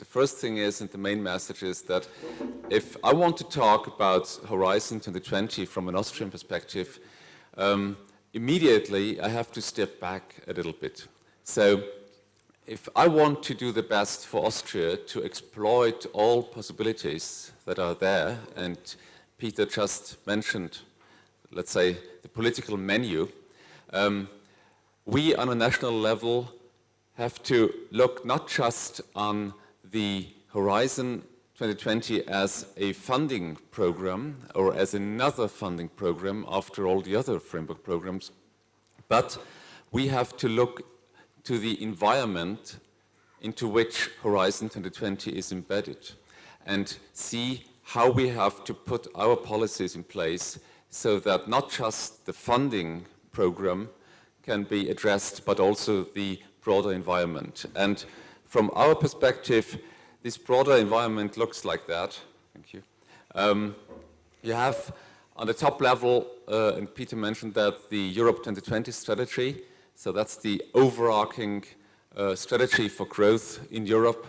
first thing is, and the main message is that if I want to talk about Horizon 2020 from an Austrian perspective, immediately I have to step back a little bit. So if I want to do the best for Austria to exploit all possibilities that are there, and Peter just mentioned, let's say, the political menu, we on a national level have to look not just on the Horizon 2020 as a funding program or as another funding program after all the other framework programs, but we have to look to the environment into which Horizon 2020 is embedded and see how we have to put our policies in place so that not just the funding program can be addressed, but also the broader environment. And from our perspective, this broader environment looks like that. Thank you. You have on the top level, and Peter mentioned that, the Europe 2020 strategy. So that's the overarching strategy for growth in Europe.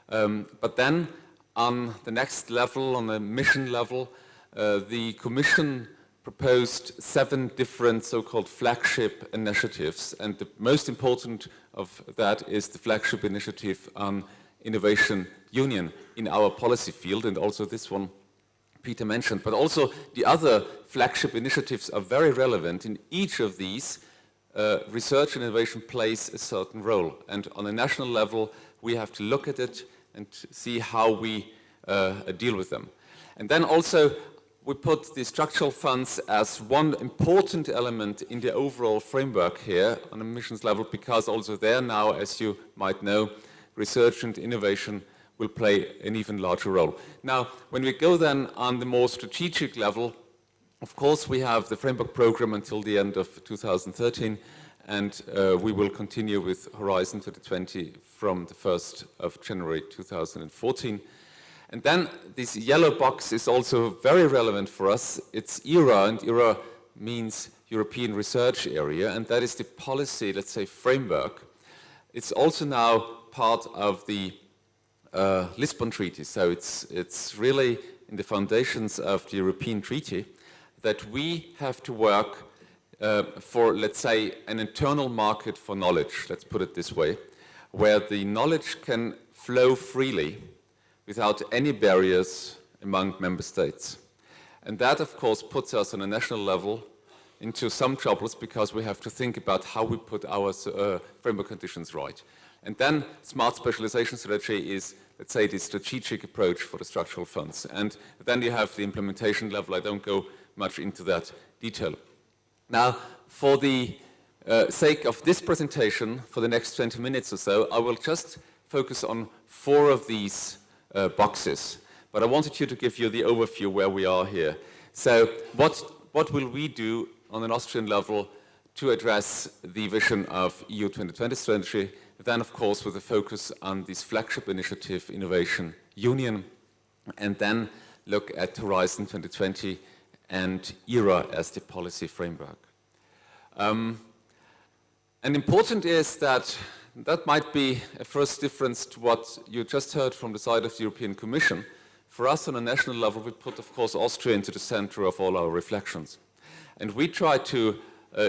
But then on the next level, on the mission level, the Commission proposed 7 different so-called flagship initiatives, and the most important of that is the flagship initiative on Innovation Union in our policy field, and also this one Peter mentioned. But also the other flagship initiatives are very relevant. In each of these, research and innovation plays a certain role, and on a national level we have to look at it and see how we deal with them. And then also we put the structural funds as one important element in the overall framework here on a missions level, because also there now, as you might know, research and innovation will play an even larger role. Now, when we go then on the more strategic level, of course we have the framework program until the end of 2013, and we will continue with Horizon 2020 from the 1st of January 2014. And then this yellow box is also very relevant for us. It's ERA, and ERA means European Research Area, and that is the policy, let's say, framework. It's also now part of the Lisbon Treaty, so it's really in the foundations of the European Treaty that we have to work for, let's say, an internal market for knowledge, let's put it this way, where the knowledge can flow freely without any barriers among member states. And that, of course, puts us on a national level into some troubles, because we have to think about how we put our framework conditions right. And then smart specialization strategy is, let's say, the strategic approach for the structural funds. And then you have the implementation level. I don't go much into that detail. Now, for the sake of this presentation, for the next 20 minutes or so, I will just focus on 4 of these boxes, but I wanted to give you the overview where we are here. So what will we do on an Austrian level to address the vision of EU 2020 strategy, then of course with a focus on this flagship initiative, Innovation Union, and then look at Horizon 2020 and ERA as the policy framework. And important is that might be a first difference to what you just heard from the side of the European Commission. For us on a national level, we put, of course, Austria into the center of all our reflections. And we try to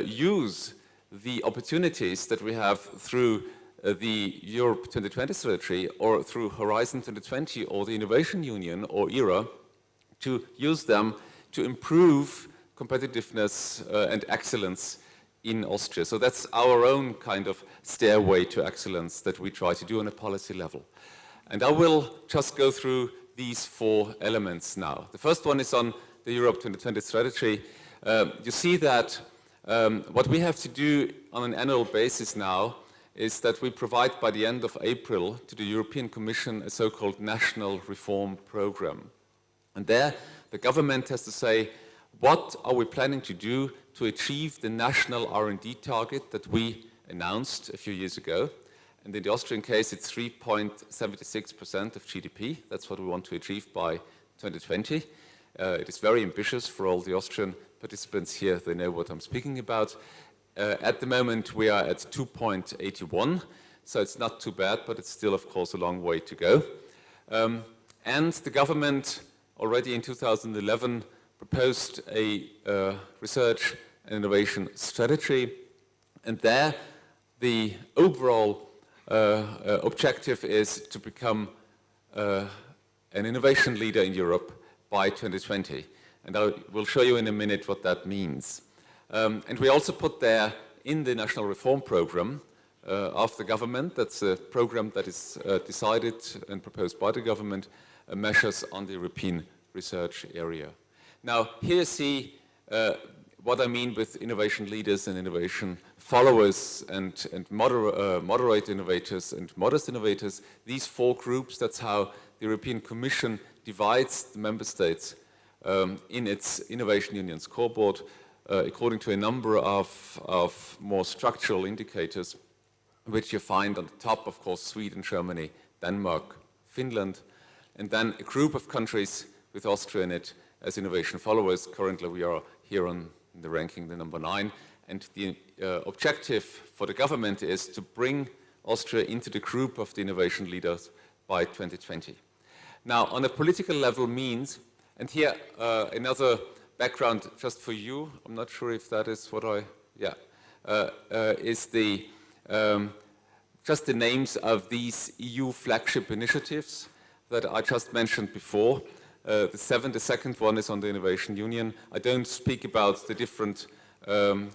use the opportunities that we have through the Europe 2020 strategy, or through Horizon 2020, or the Innovation Union, or ERA, to use them to improve competitiveness and excellence in Austria. So that's our own kind of stairway to excellence that we try to do on a policy level. And I will just go through these 4 elements now. The first one is on the Europe 2020 strategy. You see that what we have to do on an annual basis now is that we provide by the end of April to the European Commission a so-called national reform program. And there the government has to say, what are we planning to do to achieve the national R&D target that we announced a few years ago? And in the Austrian case, it's 3.76% of GDP. That's what we want to achieve by 2020. It is very ambitious for all the Austrian participants here. They know what I'm speaking about. At the moment, we are at 2.81, so it's not too bad, but it's still, of course, a long way to go. And the government already in 2011 proposed a research and innovation strategy. And there, the overall objective is to become an innovation leader in Europe by 2020. And I will show you in a minute what that means. And we also put there in the National Reform Program of the government, that's a program that is decided and proposed by the government, measures on the European research area. Now, here you see what I mean with innovation leaders and innovation followers and moderate innovators and modest innovators. These four groups, that's how the European Commission divides the member states in its Innovation Union scoreboard according to a number of more structural indicators, which you find on the top, of course, Sweden, Germany, Denmark, Finland, and then a group of countries with Austria in it as innovation followers. Currently, we are here on the ranking, the number 9, and the objective for the government is to bring Austria into the group of the innovation leaders by 2020. Now, on a political level means, and here another background just for you, I'm not sure if that is what is the just the names of these EU flagship initiatives that I just mentioned before. The second one is on the Innovation Union. I don't speak about the different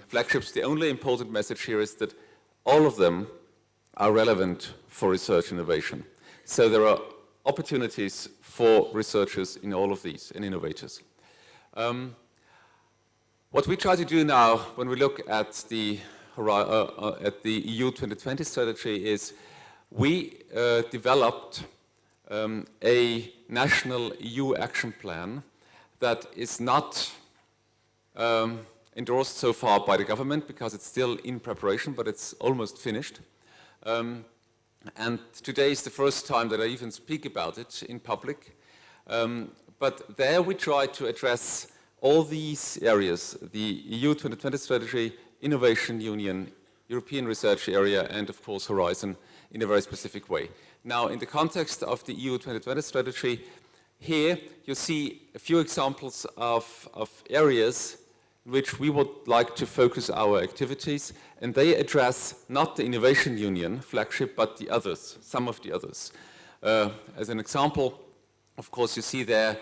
flagships. The only important message here is that all of them are relevant for research innovation. So there are opportunities for researchers in all of these and innovators. What we try to do now when we look at the EU 2020 strategy is we developed a national EU action plan that is not endorsed so far by the government because it's still in preparation, but it's almost finished. And today is the first time that I even speak about it in public. But there we try to address all these areas, the EU 2020 strategy, Innovation Union, European Research Area, and of course Horizon in a very specific way. Now, in the context of the EU 2020 strategy, here you see a few examples of areas in which we would like to focus our activities, and they address not the Innovation Union flagship, but the others, some of the others. As an example, of course, you see there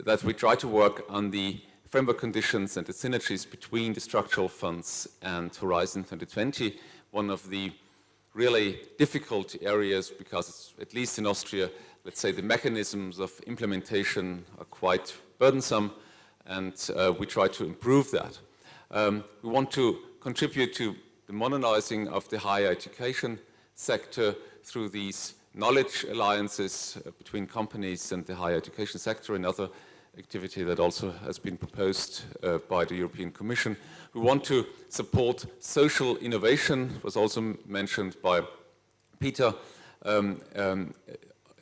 that we try to work on the framework conditions and the synergies between the structural funds and Horizon 2020, one of the really difficult areas because, at least in Austria, let's say the mechanisms of implementation are quite burdensome, and we try to improve that. We want to contribute to the modernizing of the higher education sector through these knowledge alliances between companies and the higher education sector, another activity that also has been proposed by the European Commission. We want to support social innovation, was also mentioned by Peter,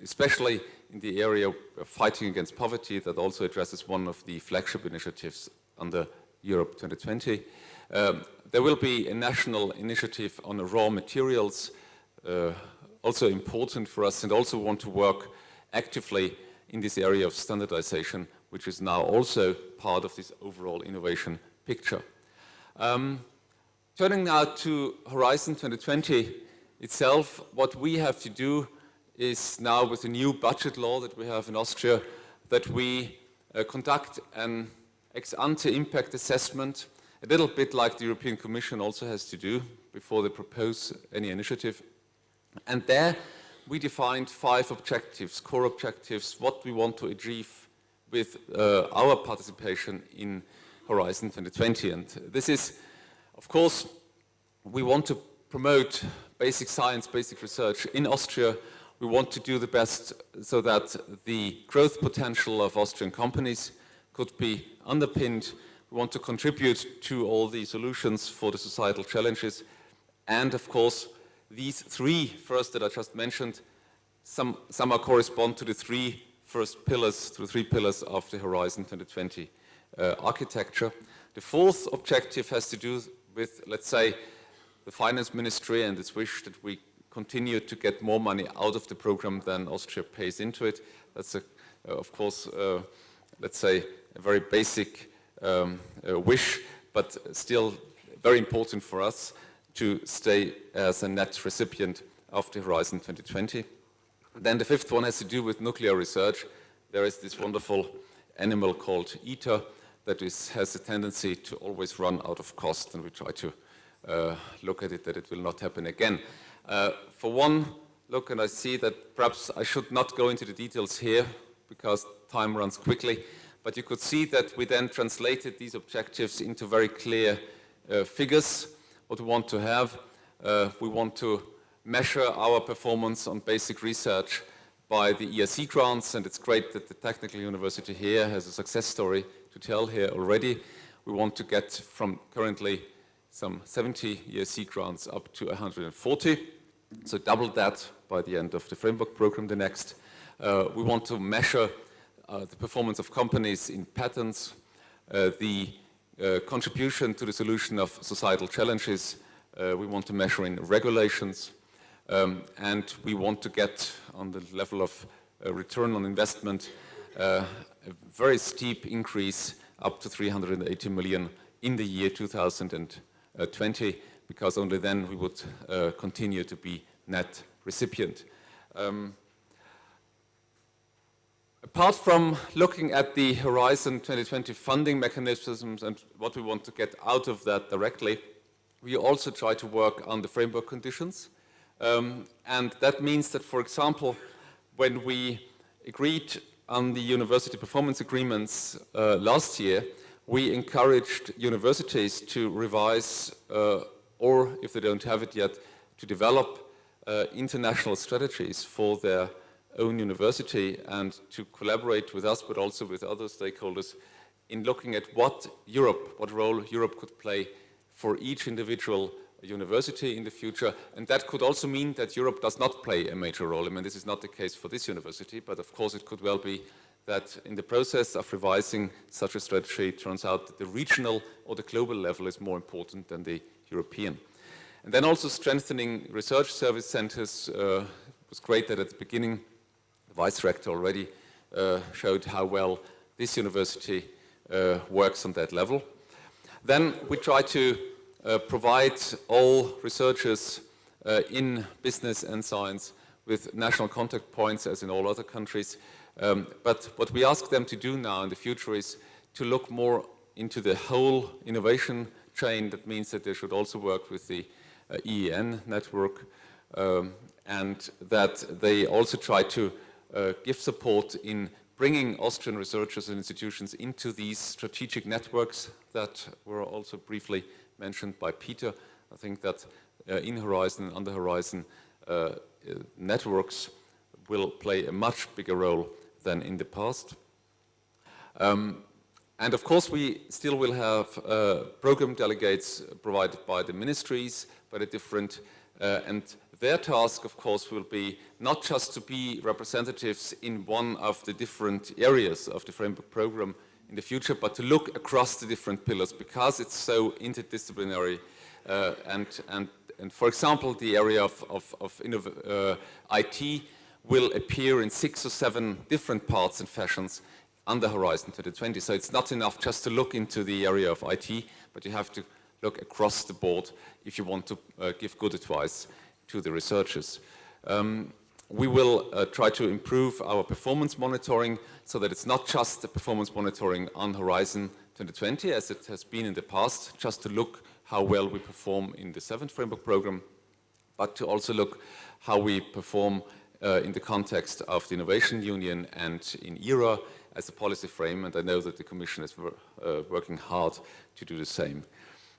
especially in the area of fighting against poverty, that also addresses one of the flagship initiatives under Europe 2020. There will be a national initiative on raw materials, also important for us, and also want to work actively in this area of standardization, which is now also part of this overall innovation picture. Turning now to Horizon 2020 itself, what we have to do is now, with the new budget law that we have in Austria, that we conduct an ex-ante impact assessment, a little bit like the European Commission also has to do before they propose any initiative. And there we defined 5 objectives, core objectives, what we want to achieve with our participation in Horizon 2020. And this is, of course, we want to promote basic science, basic research in Austria. We want to do the best so that the growth potential of Austrian companies could be underpinned. We want to contribute to all the solutions for the societal challenges. And of course, these 3 first that I just mentioned, some correspond to the 3 first pillars, to the 3 pillars of the Horizon 2020 architecture. The 4th objective has to do with, let's say, the finance ministry and its wish that we continue to get more money out of the program than Austria pays into it. That's, of course, let's say, a very basic wish, but still very important for us to stay as a net recipient of the Horizon 2020. Then the fifth one has to do with nuclear research. There is this wonderful animal called ITER that has a tendency to always run out of cost, and we try to look at it that it will not happen again. For one look, and I see that perhaps I should not go into the details here because time runs quickly, but you could see that we then translated these objectives into very clear figures, what we want to have. We want to measure our performance on basic research by the ERC grants, and it's great that the Technical University here has a success story to tell here already. We want to get from currently some 70 ERC grants up to 140, so double that by the end of the framework program the next. We want to measure the performance of companies in patents, the contribution to the solution of societal challenges. We want to measure in regulations, and we want to get on the level of return on investment a very steep increase up to 380 million in the year 2020, because only then we would continue to be net recipient. Apart from looking at the Horizon 2020 funding mechanisms and what we want to get out of that directly, we also try to work on the framework conditions. And that means that, for example, when we agreed on the university performance agreements last year, we encouraged universities to revise, or if they don't have it yet, to develop international strategies for their own university and to collaborate with us, but also with other stakeholders in looking at what role Europe could play for each individual university in the future. And that could also mean that Europe does not play a major role. I mean, this is not the case for this university, but of course it could well be that in the process of revising such a strategy, it turns out that the regional or the global level is more important than the European. And then also strengthening research service centers. It was great that at the beginning the Vice Rector already showed how well this university works on that level. Then we try to provide all researchers in business and science with national contact points as in all other countries. But what we ask them to do now in the future is to look more into the whole innovation chain. That means that they should also work with the EEN network, and that they also try to give support in bringing Austrian researchers and institutions into these strategic networks that were also briefly mentioned by Peter. I think that in Horizon and on the Horizon, networks will play a much bigger role than in the past. And of course, we still will have program delegates provided by the ministries, by the different, and their task, of course, will be not just to be representatives in one of the different areas of the framework program in the future, but to look across the different pillars because it's so interdisciplinary. And for example, the area of IT will appear in 6 or 7 different parts and fashions under Horizon 2020. So it's not enough just to look into the area of IT, but you have to look across the board if you want to give good advice to the researchers. We will try to improve our performance monitoring so that it's not just the performance monitoring on Horizon 2020 as it has been in the past, just to look how well we perform in the 7th framework program, but to also look how we perform in the context of the Innovation Union and in ERA as a policy frame, and I know that the Commission is working hard to do the same.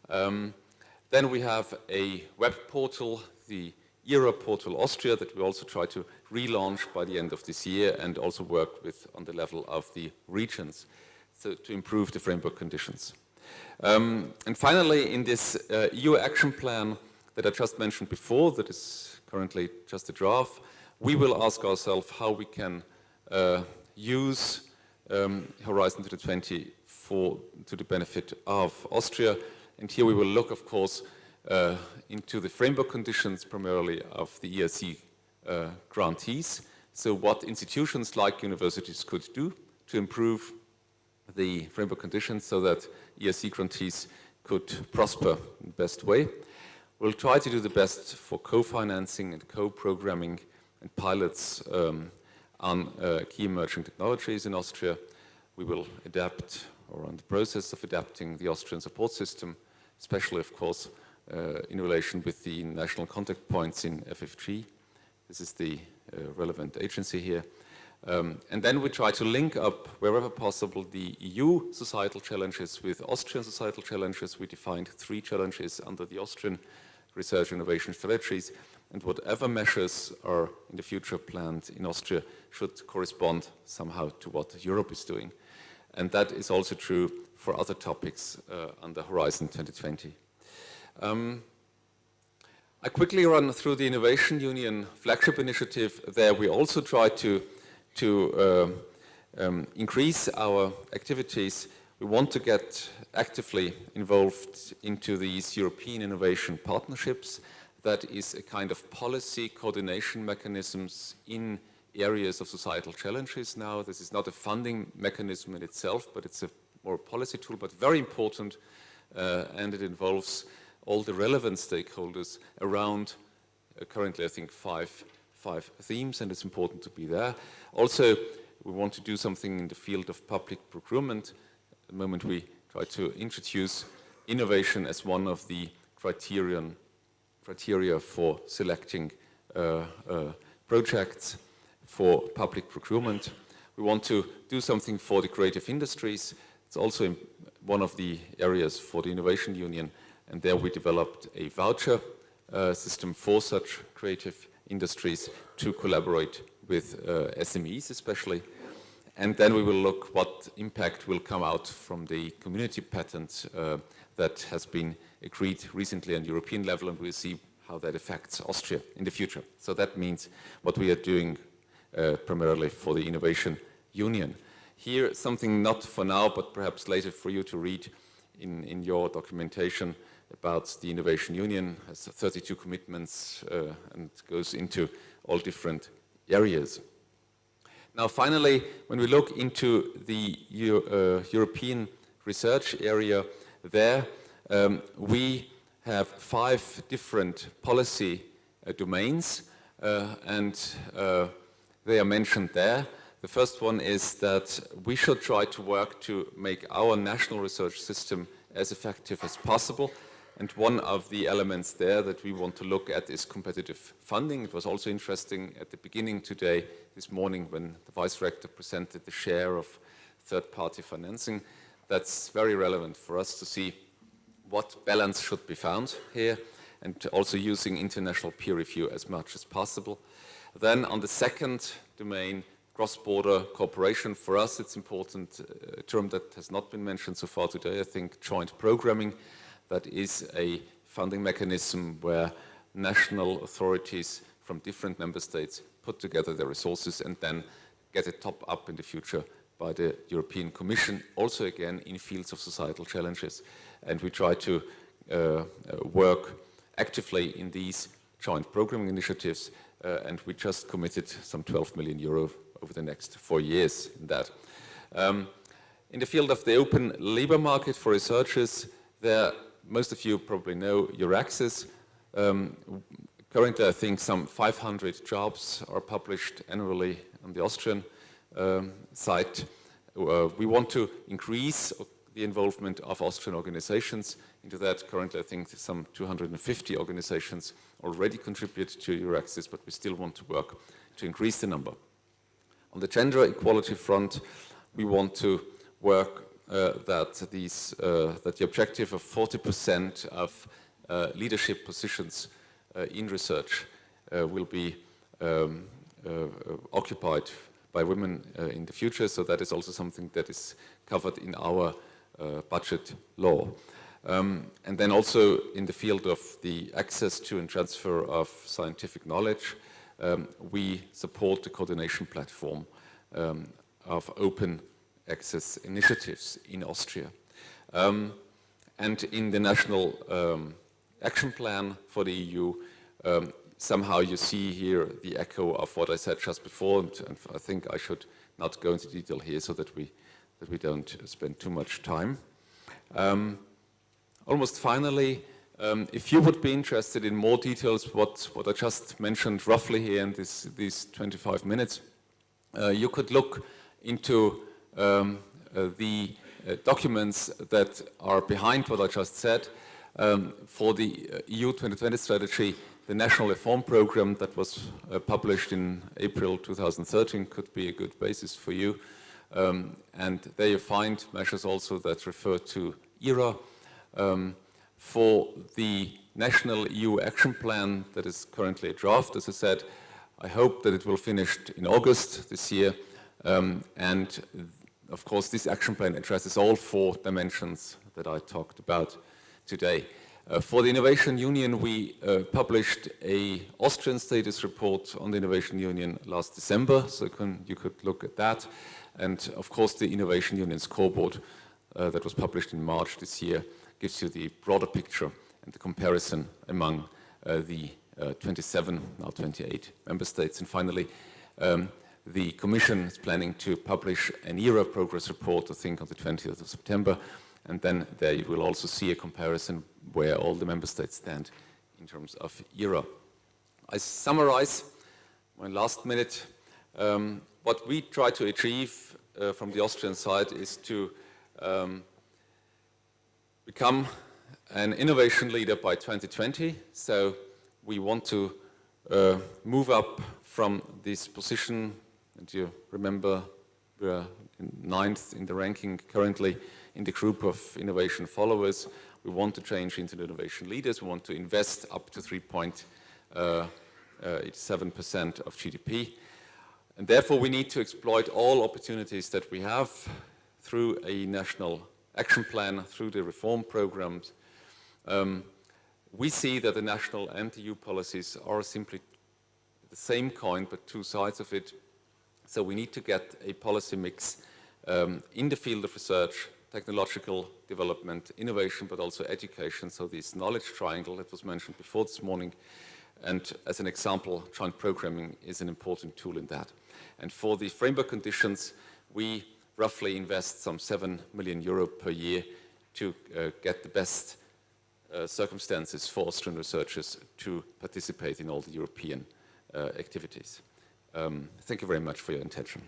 Then we have a web portal, the ERA portal Austria, that we also try to relaunch by the end of this year and also work with on the level of the regions so to improve the framework conditions. And finally, in this EU action plan that I just mentioned before, that is currently just a draft, we will ask ourselves how we can use Horizon 2020 to the benefit of Austria. And here we will look, of course, into the framework conditions primarily of the ERC grantees. So what institutions like universities could do to improve the framework conditions so that ERC grantees could prosper in the best way. We'll try to do the best for co-financing and co-programming and pilots on key emerging technologies in Austria. We will adapt, or are in the process of adapting, the Austrian support system, especially, of course, in relation with the national contact points in FFG. This is the relevant agency here. And then we try to link up, wherever possible, the EU societal challenges with Austrian societal challenges. We defined 3 challenges under the Austrian research innovation strategies, and whatever measures are in the future planned in Austria should correspond somehow to what Europe is doing. And that is also true for other topics under Horizon 2020. I quickly run through the Innovation Union Flagship initiative. There we also try to increase our activities. We want to get actively involved into these European innovation partnerships. That is a kind of policy coordination mechanisms in areas of societal challenges now. This is not a funding mechanism in itself, but it's a more policy tool, but very important, and it involves all the relevant stakeholders around, currently I think five themes, and it's important to be there. Also, we want to do something in the field of public procurement. At the moment we try to introduce innovation as one of the criteria for selecting projects for public procurement. We want to do something for the creative industries. It's also one of the areas for the Innovation Union, and there we developed a voucher system for such creative industries to collaborate with SMEs especially. And then we will look what impact will come out from the community patent that has been agreed recently on European level, and we'll see how that affects Austria in the future. So that means what we are doing primarily for the Innovation Union. Here, something not for now, but perhaps later for you to read in your documentation about the Innovation Union. It has 32 commitments and goes into all different areas. Now finally, when we look into the European research area, there we have 5 different policy domains, and they are mentioned there. The first one is that we should try to work to make our national research system as effective as possible. And one of the elements there that we want to look at is competitive funding. It was also interesting at the beginning today, this morning, when the Vice Rector presented the share of third-party financing. That's very relevant for us to see what balance should be found here, and also using international peer review as much as possible. Then on the second domain, cross-border cooperation. For us, it's important, a term that has not been mentioned so far today, I think, joint programming. That is a funding mechanism where national authorities from different member states put together their resources and then get it top up in the future by the European Commission, also again in fields of societal challenges. And we try to work actively in these joint programming initiatives, and we just committed some 12 million euro over the next 4 years in that. In the field of the open labor market for researchers, there, most of you probably know EURAXIS. Currently, I think some 500 jobs are published annually on the Austrian site. We want to increase the involvement of Austrian organizations into that. Currently, I think some 250 organizations already contribute to EURAXIS, but we still want to work to increase the number. On the gender equality front, we want to work that the objective of 40% of leadership positions in research will be occupied by women in the future. So that is also something that is covered in our budget law. And then also in the field of the access to and transfer of scientific knowledge, we support the coordination platform of open access initiatives in Austria. And in the national action plan for the EU. Somehow you see here the echo of what I said just before, and I think I should not go into detail here so that we don't spend too much time. Almost finally, if you would be interested in more details, what I just mentioned roughly here in these 25 minutes, you could look into the documents that are behind what I just said. For the EU 2020 strategy, the National Reform Program that was published in April 2013 could be a good basis for you. And there you find measures also that refer to ERA. For the National EU Action Plan that is currently a draft, as I said, I hope that it will finish in August this year. And of course, this action plan addresses all 4 dimensions that I talked about today. For the Innovation Union, we published an Austrian status report on the Innovation Union last December, so you could look at that. And of course, the Innovation Union scoreboard that was published in March this year gives you the broader picture and the comparison among the 27, now 28 member states. And finally, the Commission is planning to publish an ERA progress report, I think, on the 20th of September. And then there you will also see a comparison where all the member states stand in terms of ERA. I summarize my last minute. What we try to achieve from the Austrian side is to become an innovation leader by 2020. So we want to move up from this position, and you remember we're 9th in the ranking currently in the group of innovation followers. We want to change into innovation leaders. We want to invest up to 3.87% of GDP. And therefore, we need to exploit all opportunities that we have through a national action plan, through the reform programs. We see that the national and the EU policies are simply the same coin, but 2 sides of it. So we need to get a policy mix in the field of research, technological development, innovation, but also education. So this knowledge triangle that was mentioned before this morning. And as an example, joint programming is an important tool in that. And for the framework conditions, we roughly invest some 7 million euro per year to get the best circumstances for Austrian researchers to participate in all the European activities. Thank you very much for your attention.